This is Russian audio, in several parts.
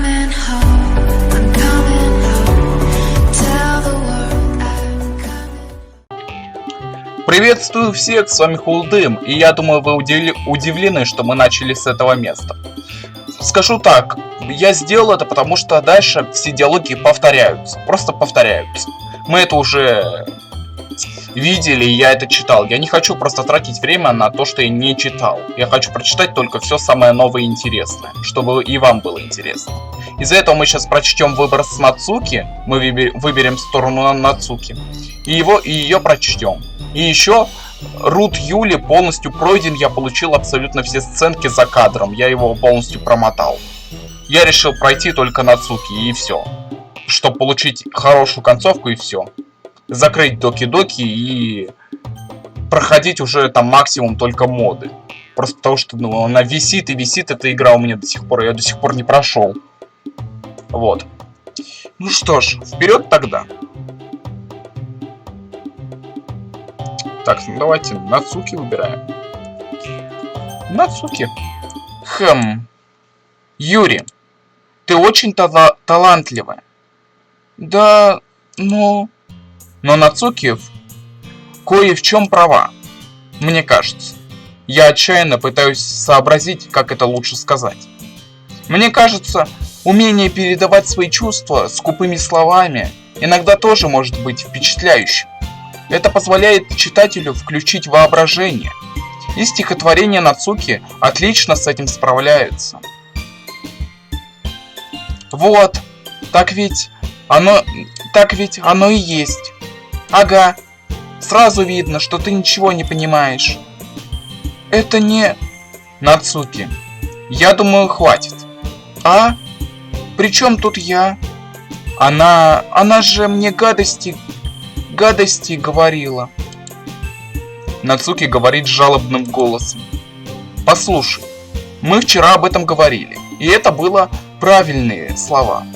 coming home, I'm coming home. Tell the world I'm coming. Приветствую всех, с вами Хулдым, и я думаю, вы удивлены, что мы начали с этого места. Скажу так, я сделал это, потому что дальше все диалоги повторяются, просто повторяются. Мы это уже видели, я это читал. Я не хочу просто тратить время на то, что я не читал. Я хочу прочитать только все самое новое и интересное, чтобы и вам было интересно. Из-за этого мы сейчас прочтем выбор с Нацуки, мы выберем сторону Нацуки, и ее прочтем. И еще Рут Юли полностью пройден, я получил абсолютно все сценки за кадром, я его полностью промотал. Я решил пройти только Нацуки и все, чтобы получить хорошую концовку и все. Закрыть доки-доки и проходить уже там максимум только моды. Просто потому что она висит и висит, эта игра у меня до сих пор, я до сих пор не прошел. Вот. Ну что ж, вперед тогда. Так, ну давайте Нацуки выбираем. Нацуки. Юри, ты очень талантливая. Да, но Нацуки кое в чем права, мне кажется. Я отчаянно пытаюсь сообразить, как это лучше сказать. Мне кажется, умение передавать свои чувства скупыми словами иногда тоже может быть впечатляющим. Это позволяет читателю включить воображение, и стихотворения Нацуки отлично с этим справляются. Вот, так ведь оно и есть. Ага, сразу видно, что ты ничего не понимаешь. Это не... Нацуки, я думаю, хватит. А? При чем тут я? Она же мне гадости говорила. Нацуки говорит жалобным голосом. Послушай, мы вчера об этом говорили, и это было правильные слова.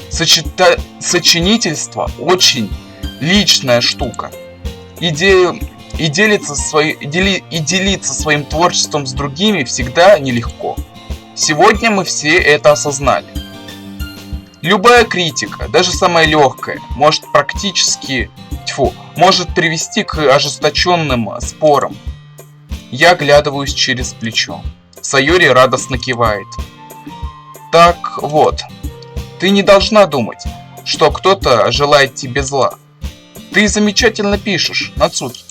Сочинительство очень личная штука. И делиться своим творчеством с другими всегда нелегко. Сегодня мы все это осознали. Любая критика, даже самая легкая, может привести к ожесточенным спорам. Я оглядываюсь через плечо. Сайори радостно кивает. Так вот, ты не должна думать, что кто-то желает тебе зла. Ты замечательно пишешь, Нацуки.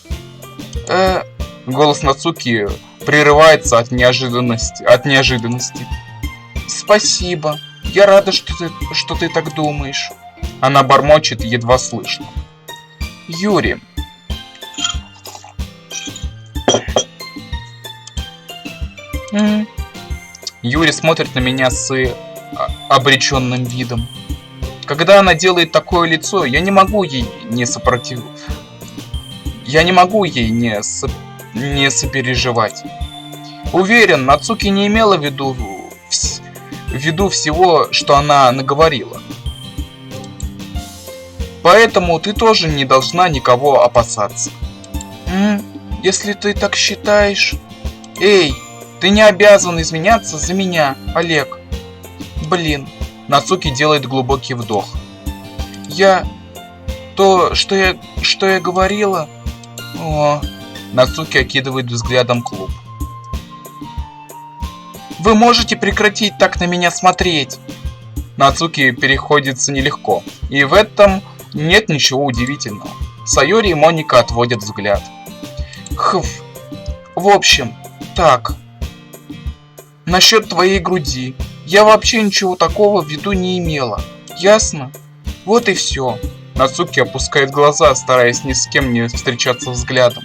Голос Нацуки прерывается от неожиданности. Спасибо. Я рада, что ты так думаешь. Она бормочет едва слышно. Юри. Юри смотрит на меня с обреченным видом. Когда она делает такое лицо, я не могу ей не сопереживать. Уверен, Нацуки не имела в виду всего, что она наговорила. Поэтому ты тоже не должна никого опасаться. Если ты так считаешь... Эй, ты не обязан извиняться за меня, Олег. Блин. Нацуки делает глубокий вдох. Что я говорила? О, Нацуки окидывает взглядом клуб. Вы можете прекратить так на меня смотреть? Нацуки переходится нелегко, и в этом нет ничего удивительного. Сайори и Моника отводят взгляд. В общем, так. Насчет твоей груди. Я вообще ничего такого в виду не имела. Ясно? Вот и все. Нацуки опускает глаза, стараясь ни с кем не встречаться взглядом.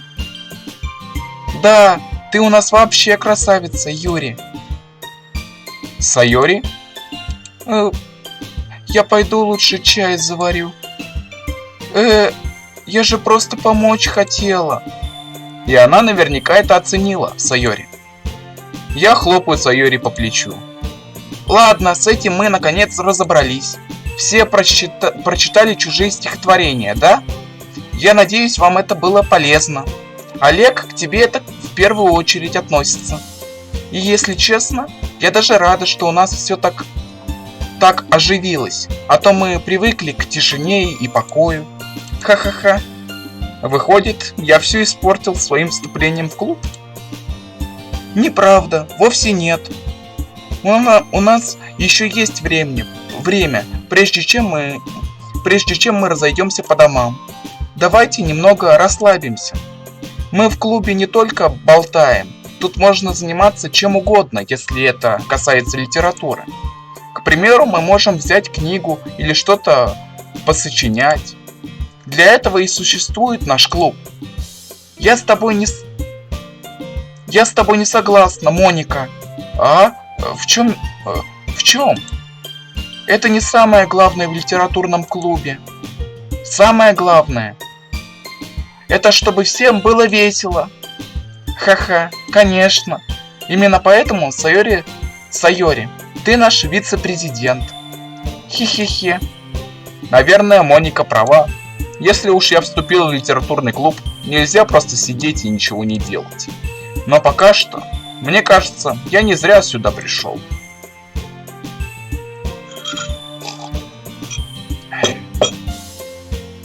Да, ты у нас вообще красавица, Юри. Сайори? Я пойду лучше чай заварю. Я же просто помочь хотела. И она наверняка это оценила, Сайори. Я хлопаю Сайори по плечу. Ладно, с этим мы наконец разобрались. Все прочитали чужие стихотворения, да? Я надеюсь, вам это было полезно. Олег, к тебе это в первую очередь относится. И если честно, я даже рада, что у нас все так так оживилась, а то мы привыкли к тишине и покою. Ха-ха-ха. Выходит, я все испортил своим вступлением в клуб? Неправда, вовсе нет. У нас еще есть время, прежде чем мы разойдемся по домам. Давайте немного расслабимся. Мы в клубе не только болтаем, тут можно заниматься чем угодно, если это касается литературы. К примеру, мы можем взять книгу или что-то посочинять. Для этого и существует наш клуб. Я с тобой не согласна, Моника. А? В чем? Это не самое главное в литературном клубе. Самое главное — это чтобы всем было весело. Ха-ха, конечно. Именно поэтому, Сайори, ты наш вице-президент. Хе-хе-хе. Наверное, Моника права. Если уж я вступил в литературный клуб, нельзя просто сидеть и ничего не делать. Но пока что, мне кажется, я не зря сюда пришел.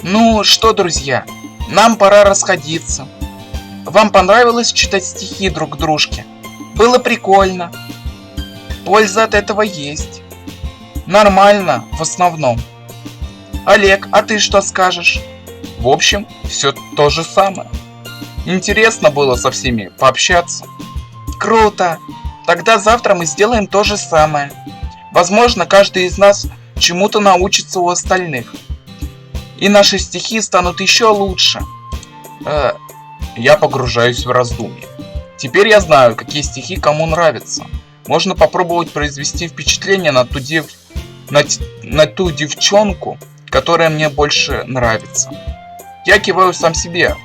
Ну что, друзья, нам пора расходиться. Вам понравилось читать стихи друг дружке? Было прикольно. Польза от этого есть. Нормально, в основном. Олег, а ты что скажешь? В общем, все то же самое. Интересно было со всеми пообщаться. Круто. Тогда завтра мы сделаем то же самое. Возможно, каждый из нас чему-то научится у остальных. И наши стихи станут еще лучше. Я погружаюсь в раздумье. Теперь я знаю, какие стихи кому нравятся. Можно попробовать произвести впечатление на ту девчонку, которая мне больше нравится. Я киваю сам себе,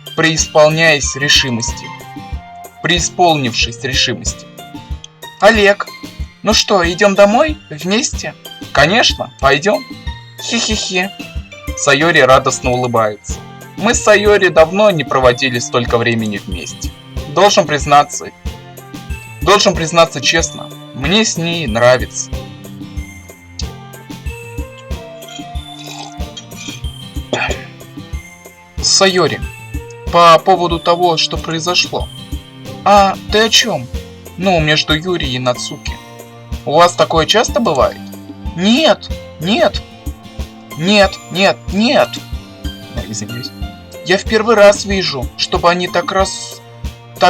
преисполнившись решимости. Олег, ну что, идем домой? Вместе? Конечно, пойдем. Хе-хе-хе. Сайори радостно улыбается. Мы с Сайори давно не проводили столько времени вместе. Должен признаться честно, мне с ней нравится. Сайори, по поводу того, что произошло. А, ты о чем? Ну, между Юри и Нацуки. У вас такое часто бывает? Нет. Извиняюсь. Я в первый раз вижу, чтобы они так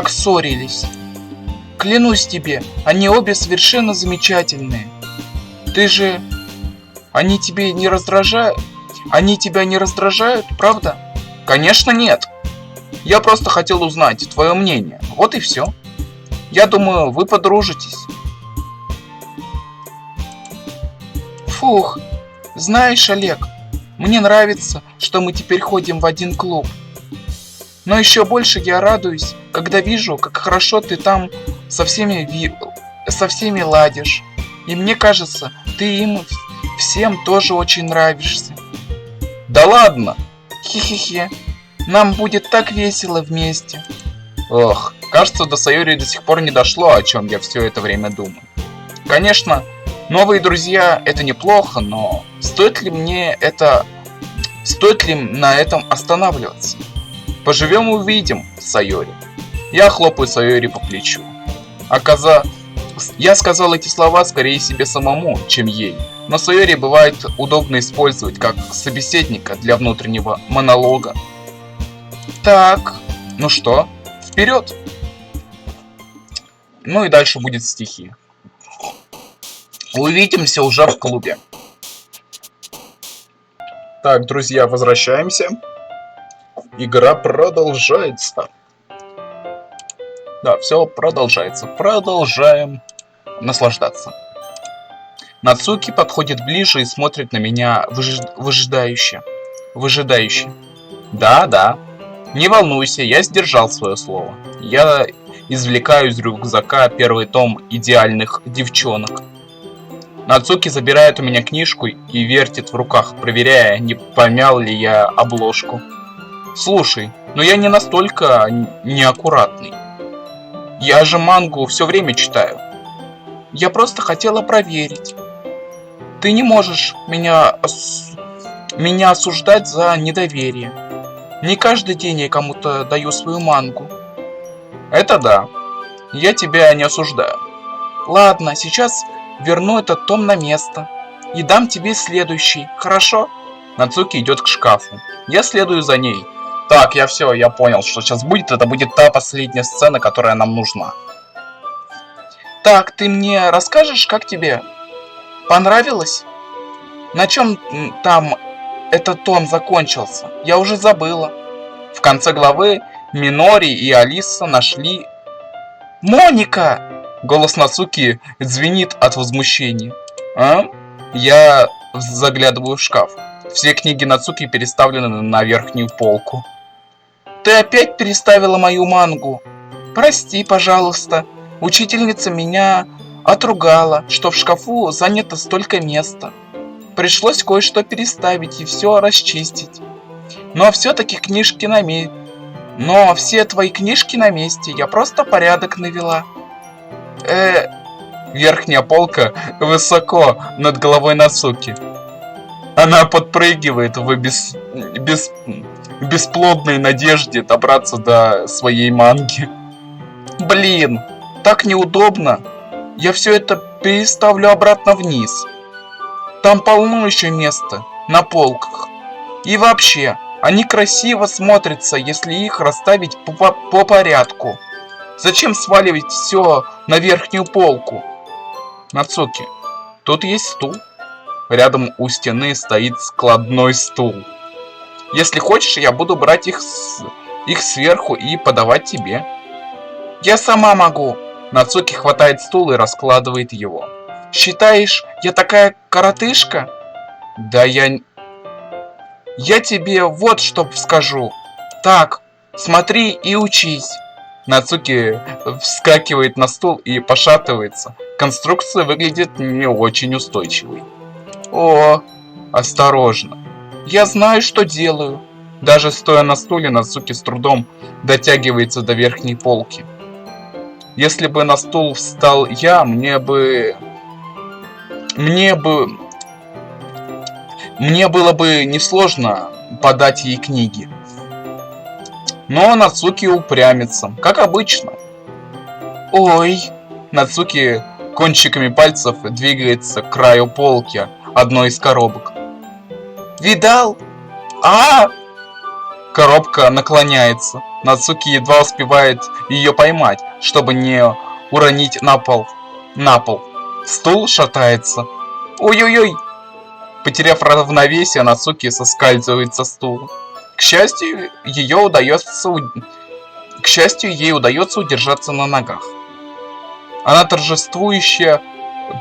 ссорились. Клянусь тебе, они обе совершенно замечательные. Они тебя не раздражают, правда? Конечно, нет. Я просто хотел узнать твое мнение. Вот и все. Я думаю, вы подружитесь. Фух. Знаешь, Олег, мне нравится, что мы теперь ходим в один клуб. Но еще больше я радуюсь, когда вижу, как хорошо ты там со всеми ладишь. И мне кажется, ты им всем тоже очень нравишься. Да ладно! Хе-хе-хе. Нам будет так весело вместе. Ох, кажется, до Сайори до сих пор не дошло, о чем я все это время думаю. Конечно, новые друзья это неплохо, но стоит ли на этом останавливаться? Поживем и увидим, Сайори. Я хлопаю Сайори по плечу. Я сказал эти слова скорее себе самому, чем ей. Но Сайори бывает удобно использовать как собеседника для внутреннего монолога. Так, ну что, вперед! Ну и дальше будет стихи. Увидимся уже в клубе. Так, друзья, возвращаемся. Игра продолжается. Да, все продолжается. Продолжаем наслаждаться. Нацуки подходит ближе и смотрит на меня выжидающе. Да. Не волнуйся, я сдержал свое слово. Я извлекаю из рюкзака первый том идеальных девчонок. Нацуки забирает у меня книжку и вертит в руках, проверяя, не помял ли я обложку. Слушай, но я не настолько неаккуратный. Я же мангу все время читаю. Я просто хотела проверить. ты не можешь меня осуждать за недоверие. Не каждый день я кому-то даю свою мангу. Это да. Я тебя не осуждаю. Ладно, сейчас верну этот том на место. И дам тебе следующий, хорошо? Нацуки идет к шкафу. Я следую за ней. Так, я понял, что сейчас будет. Это будет та последняя сцена, которая нам нужна. Так, ты мне расскажешь, как тебе? Понравилось? На чем там этот том закончился? Я уже забыла. В конце главы Минори и Алиса нашли... Моника! Голос Нацуки звенит от возмущения. А? Я заглядываю в шкаф. Все книги Нацуки переставлены на верхнюю полку. Ты опять переставила мою мангу. Прости, пожалуйста. Учительница меня отругала, что в шкафу занято столько места. Пришлось кое-что переставить и все расчистить. Но все-таки книжки на месте. Но все твои книжки на месте. Я просто порядок навела. Верхняя полка высоко над головой Нацуки. Она подпрыгивает в бесплодной надежде добраться до своей манги. Блин, так неудобно. Я все это переставлю обратно вниз. Там полно еще места на полках. И вообще, они красиво смотрятся, если их расставить по порядку. Зачем сваливать все на верхнюю полку? Нацуки, тут есть стул. Рядом у стены стоит складной стул. Если хочешь, я буду брать их сверху и подавать тебе. Я сама могу. Нацуки хватает стул и раскладывает его. Считаешь, я такая коротышка? Да я тебе вот что скажу. Так, смотри и учись. Нацуки вскакивает на стул и пошатывается. Конструкция выглядит не очень устойчивой. О, осторожно. Я знаю, что делаю. Даже стоя на стуле, Нацуки с трудом дотягивается до верхней полки. Если бы на стул встал я, мне было бы несложно подать ей книги. Но Нацуки упрямится, как обычно. Ой, Нацуки кончиками пальцев двигается к краю полки одной из коробок. Видал? Коробка наклоняется. Нацуки едва успевает ее поймать, чтобы не уронить на пол. Стул шатается. Ой-ой-ой! Потеряв равновесие, Нацуки соскальзывает со стула. К счастью, ей удается удержаться на ногах. Она торжествующе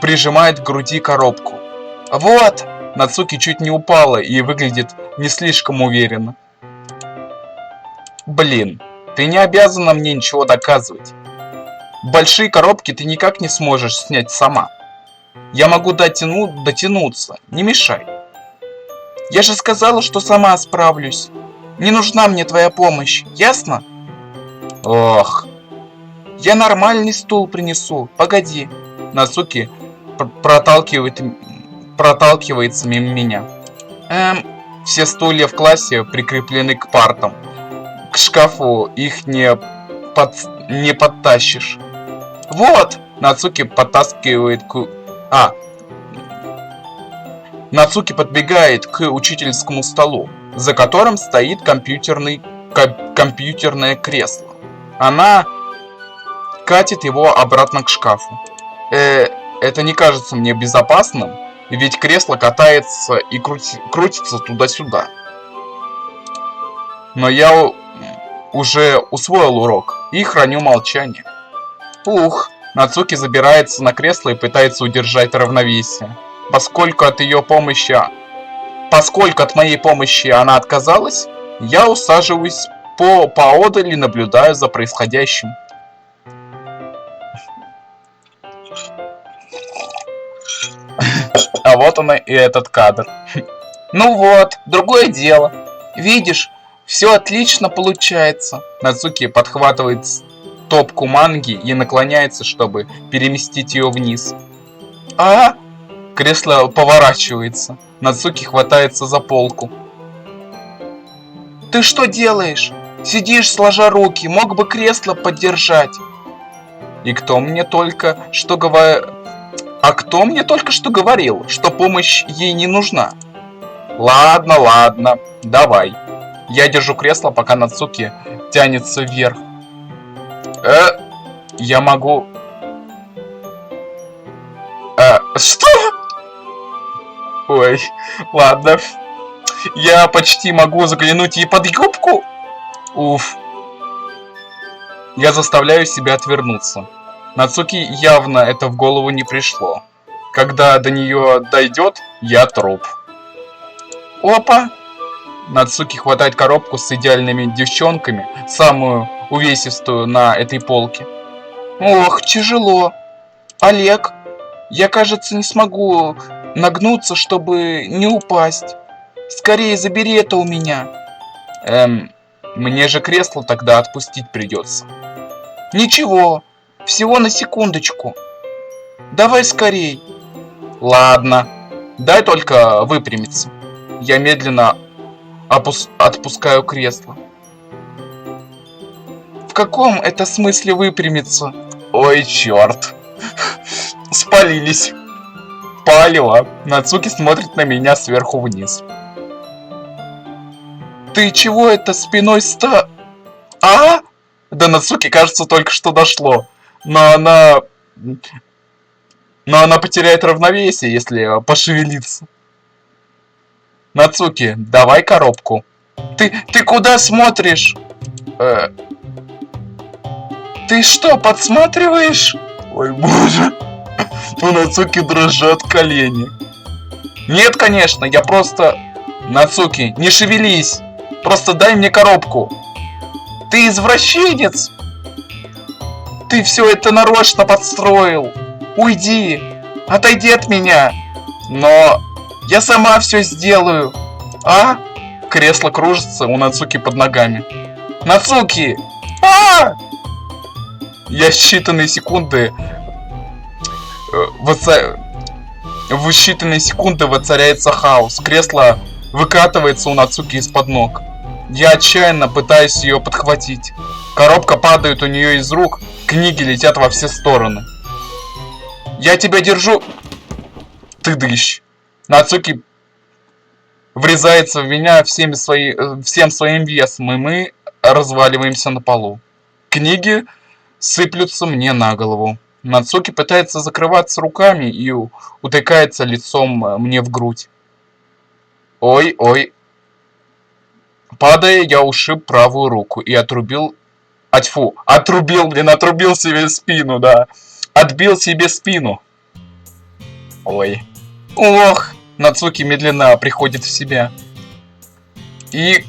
прижимает к груди коробку. Вот! Нацуки чуть не упала и выглядит не слишком уверенно. Блин, ты не обязана мне ничего доказывать. Большие коробки ты никак не сможешь снять сама. Я могу дотянуться, не мешай. Я же сказала, что сама справлюсь. Не нужна мне твоя помощь, ясно? Ох. Я нормальный стул принесу, погоди. Нацуки проталкивается мимо меня. Все стулья в классе прикреплены к партам. К шкафу их не подтащишь. Вот! Нацуки подтаскивает Нацуки подбегает к учительскому столу, за которым стоит компьютерное кресло. Она катит его обратно к шкафу. Это не кажется мне безопасным, ведь кресло катается и крутится туда-сюда. Но я уже усвоил урок и храню молчание. Ух, Нацуки забирается на кресло и пытается удержать равновесие. Поскольку от моей помощи она отказалась, я усаживаюсь поодаль и наблюдаю за происходящим. А вот он и этот кадр. Ну вот, другое дело. Видишь, все отлично получается. Нацуки подхватывает стопку манги и наклоняется, чтобы переместить ее вниз. Кресло поворачивается. Нацуки хватается за полку. Ты что делаешь? Сидишь сложа руки, мог бы кресло поддержать. И кто мне только что говорил... А кто мне только что говорил, что помощь ей не нужна? Ладно, ладно, давай. Я держу кресло, пока Нацуки тянется вверх. Я могу... Что? Ой, ладно. Я почти могу заглянуть ей под юбку. Уф. Я заставляю себя отвернуться. Нацуки явно это в голову не пришло. Когда до нее дойдет, я труп. Опа! Нацуки хватает коробку с идеальными девчонками, самую увесистую на этой полке. Ох, тяжело. Олег, я, кажется, не смогу нагнуться, чтобы не упасть. Скорее забери это у меня. Мне же кресло тогда отпустить придется. Ничего, всего на секундочку. Давай скорей. Ладно, дай только выпрямиться. Я медленно отпускаю кресло. В каком это смысле выпрямиться? Ой, черт. Спалились. Палево. Нацуки смотрит на меня сверху вниз. Ты чего это спиной А? До Нацуки, кажется, только что дошло. Но она потеряет равновесие, если пошевелиться. Нацуки, давай коробку. Ты куда смотришь? Ты что, подсматриваешь? Ой, боже. У Нацуки дрожат колени. Нет, конечно, я просто... Нацуки, не шевелись. Просто дай мне коробку. Ты извращенец. Ты все это нарочно подстроил. Уйди. Отойди от меня. Но я сама все сделаю. А? Кресло кружится у Нацуки под ногами. Нацуки! Я считанные секунды... В считанные секунды воцаряется хаос. Кресло выкатывается у Нацуки из-под ног. Я отчаянно пытаюсь ее подхватить. Коробка падает у нее из рук, книги летят во все стороны. Я тебя держу... Ты дрищ. Нацуки врезается в меня всем своим весом, и мы разваливаемся на полу. Книги сыплются мне на голову. Нацуки пытается закрываться руками и утыкается лицом мне в грудь. Ой. Падая, я ушиб правую руку и отрубил себе спину, да. Отбил себе спину. Ой. Ох, Нацуки медленно приходит в себя. И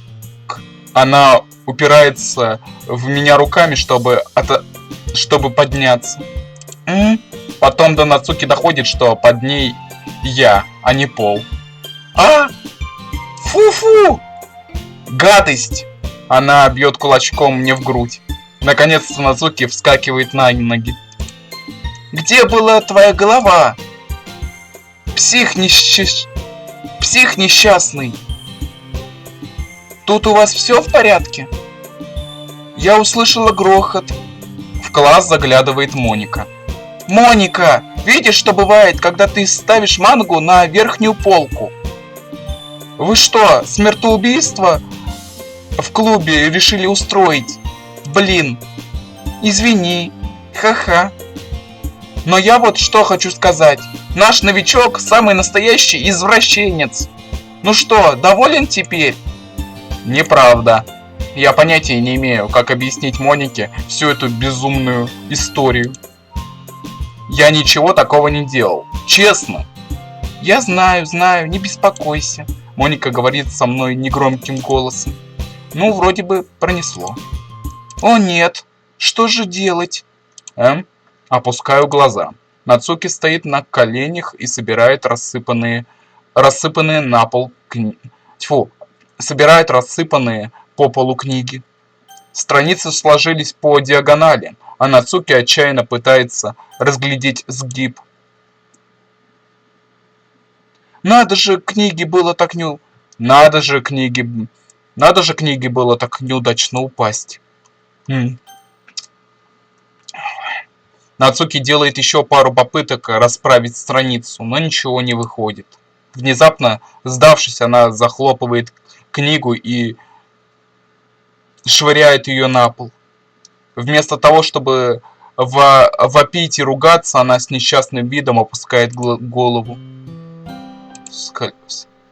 она упирается в меня руками, чтобы подняться. Потом до Нацуки доходит, что под ней я, а не пол. Фу-фу! Гадость! Она бьет кулачком мне в грудь. Наконец-то Нацуки вскакивает на ноги. Где была твоя голова? Псих несчастный. Тут у вас все в порядке? Я услышала грохот. В класс заглядывает Моника. Моника, видишь, что бывает, когда ты ставишь мангу на верхнюю полку? Вы что, смертоубийство в клубе решили устроить? Блин, извини, ха-ха. Но я вот что хочу сказать. Наш новичок самый настоящий извращенец. Ну что, доволен теперь? Неправда. Я понятия не имею, как объяснить Монике всю эту безумную историю. Я ничего такого не делал. Честно. Я знаю, не беспокойся. Моника говорит со мной негромким голосом. Ну, вроде бы пронесло. О нет, что же делать? Опускаю глаза. Нацуки стоит на коленях и собирает рассыпанные на пол собирает рассыпанные по полу книги. Страницы сложились по диагонали, а Нацуки отчаянно пытается разглядеть сгиб. Надо же, книги было так не... Надо же, книги было так неудачно упасть. Нацуки делает еще пару попыток расправить страницу, но ничего не выходит. Внезапно, сдавшись, она захлопывает книгу и швыряет ее на пол. Вместо того, чтобы вопить и ругаться, она с несчастным видом опускает голову.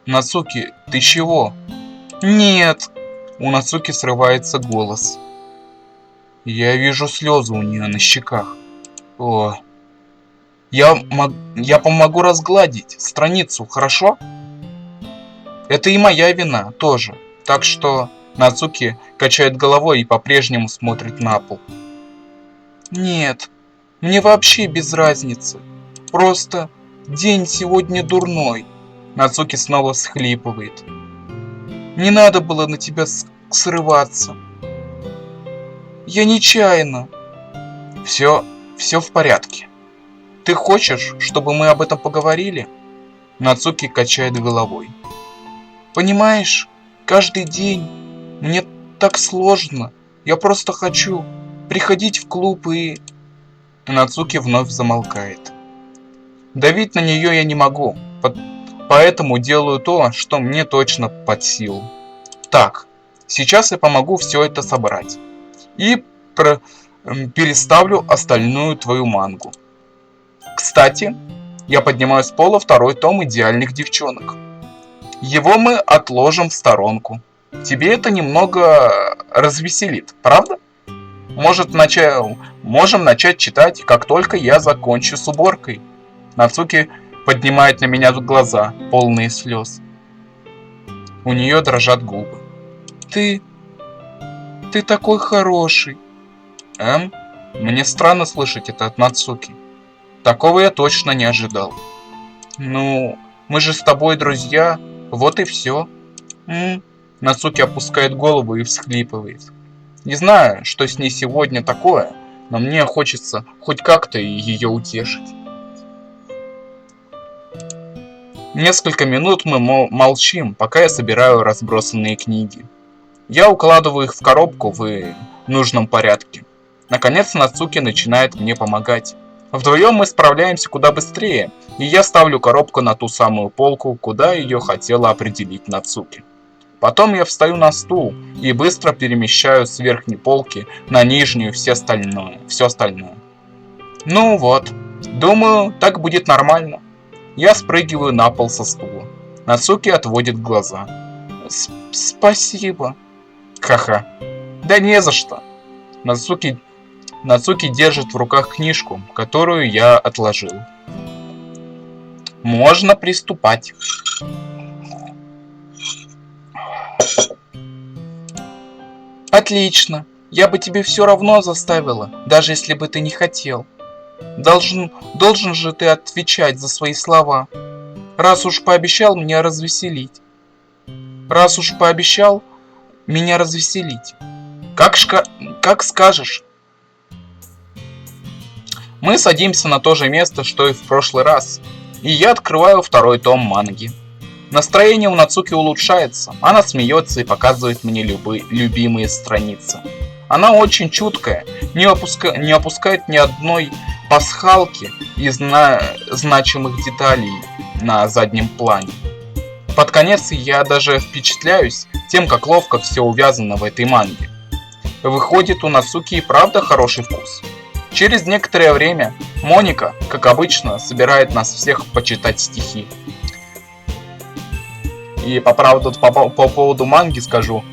Нацуки, ты чего? Нет! У Нацуки срывается голос. Я вижу слезы у нее на щеках. О, я помогу разгладить страницу, хорошо? Это и моя вина тоже. Так что Нацуки качает головой и по-прежнему смотрит на пол. Нет, мне вообще без разницы. Просто день сегодня дурной. Нацуки снова всхлипывает. Не надо было на тебя срываться. Я нечаянно. Все в порядке. Ты хочешь, чтобы мы об этом поговорили? Нацуки качает головой. Понимаешь, каждый день мне так сложно. Я просто хочу приходить в клуб и... Нацуки вновь замолкает. Давить на нее я не могу, поэтому делаю то, что мне точно под силу. Так, сейчас я помогу все это собрать. И переставлю остальную твою мангу. Кстати, я поднимаю с пола второй том «Идеальных девчонок». Его мы отложим в сторонку. Тебе это немного развеселит, правда? Можем начать читать, как только я закончу с уборкой. Нацуки поднимает на меня глаза, полные слез. У нее дрожат губы. Ты такой хороший. Мне странно слышать это от Нацуки. Такого я точно не ожидал. Ну, мы же с тобой друзья, вот и все. Нацуки опускает голову и всхлипывает. Не знаю, что с ней сегодня такое, но мне хочется хоть как-то ее утешить. Несколько минут мы молчим, пока я собираю разбросанные книги. Я укладываю их в коробку в нужном порядке. Наконец Нацуки начинает мне помогать. Вдвоем мы справляемся куда быстрее, и я ставлю коробку на ту самую полку, куда ее хотела определить Нацуки. Потом я встаю на стул и быстро перемещаю с верхней полки на нижнюю все остальное. Ну вот, думаю, так будет нормально. Я спрыгиваю на пол со стула. Нацуки отводит глаза. Спасибо. Ха-ха. Да не за что. Нацуки держит в руках книжку, которую я отложил. Можно приступать. Отлично. Я бы тебе все равно заставила, даже если бы ты не хотел. Должен же ты отвечать за свои слова. Раз уж пообещал меня развеселить. Как скажешь. Мы садимся на то же место, что и в прошлый раз, и я открываю второй том манги. Настроение у Нацуки улучшается, она смеется и показывает мне любимые страницы. Она очень чуткая, не опускает ни одной пасхалки из значимых деталей на заднем плане. Под конец я даже впечатляюсь тем, как ловко все увязано в этой манге. Выходит, у Нацуки и правда хороший вкус. Через некоторое время Моника, как обычно, собирает нас всех почитать стихи. И по поводу манги скажу,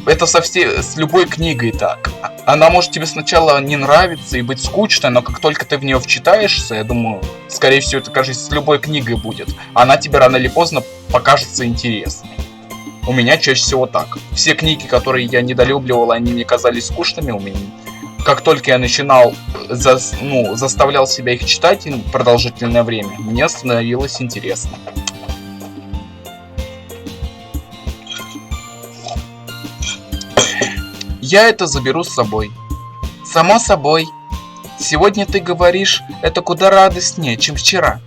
это с любой книгой так. Она может тебе сначала не нравиться и быть скучной, но как только ты в нее вчитаешься, я думаю, скорее всего, это, кажется, с любой книгой будет. Она тебе рано или поздно покажется интересной. У меня чаще всего так. Все книги, которые я недолюбливал, они мне казались скучными у меня. Как только я начинал, заставлял себя их читать продолжительное время, мне становилось интересно. Я это заберу с собой. Само собой. Сегодня ты говоришь, это куда радостнее, чем вчера.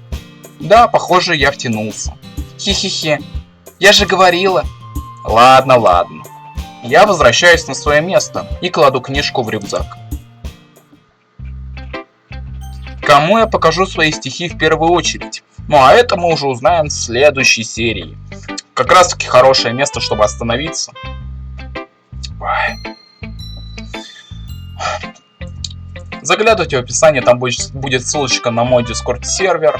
Да, похоже, я втянулся. Хи-хи-хи. Я же говорила. Ладно, ладно. Я возвращаюсь на свое место и кладу книжку в рюкзак. Кому я покажу свои стихи в первую очередь? Ну а это мы уже узнаем в следующей серии. Как раз таки хорошее место, чтобы остановиться. Ой. Заглядывайте в описание, там будет ссылочка на мой Discord сервер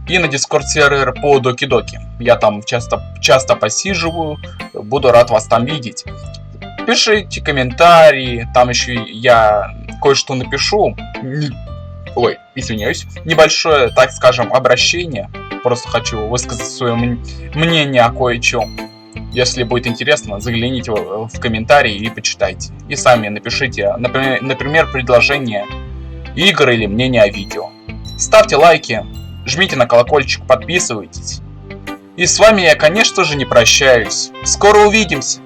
и на Discord сервер по Доки-Доки. Я там часто посиживаю, буду рад вас там видеть. Пишите комментарии, там еще я кое-что напишу. Ой, извиняюсь. Небольшое, так скажем, обращение. Просто хочу высказать свое мнение о кое-чем. Если будет интересно, загляните в комментарии и почитайте. И сами напишите, например, предложение игр или мнение о видео. Ставьте лайки, жмите на колокольчик, подписывайтесь. И с вами я, конечно же, не прощаюсь. Скоро увидимся!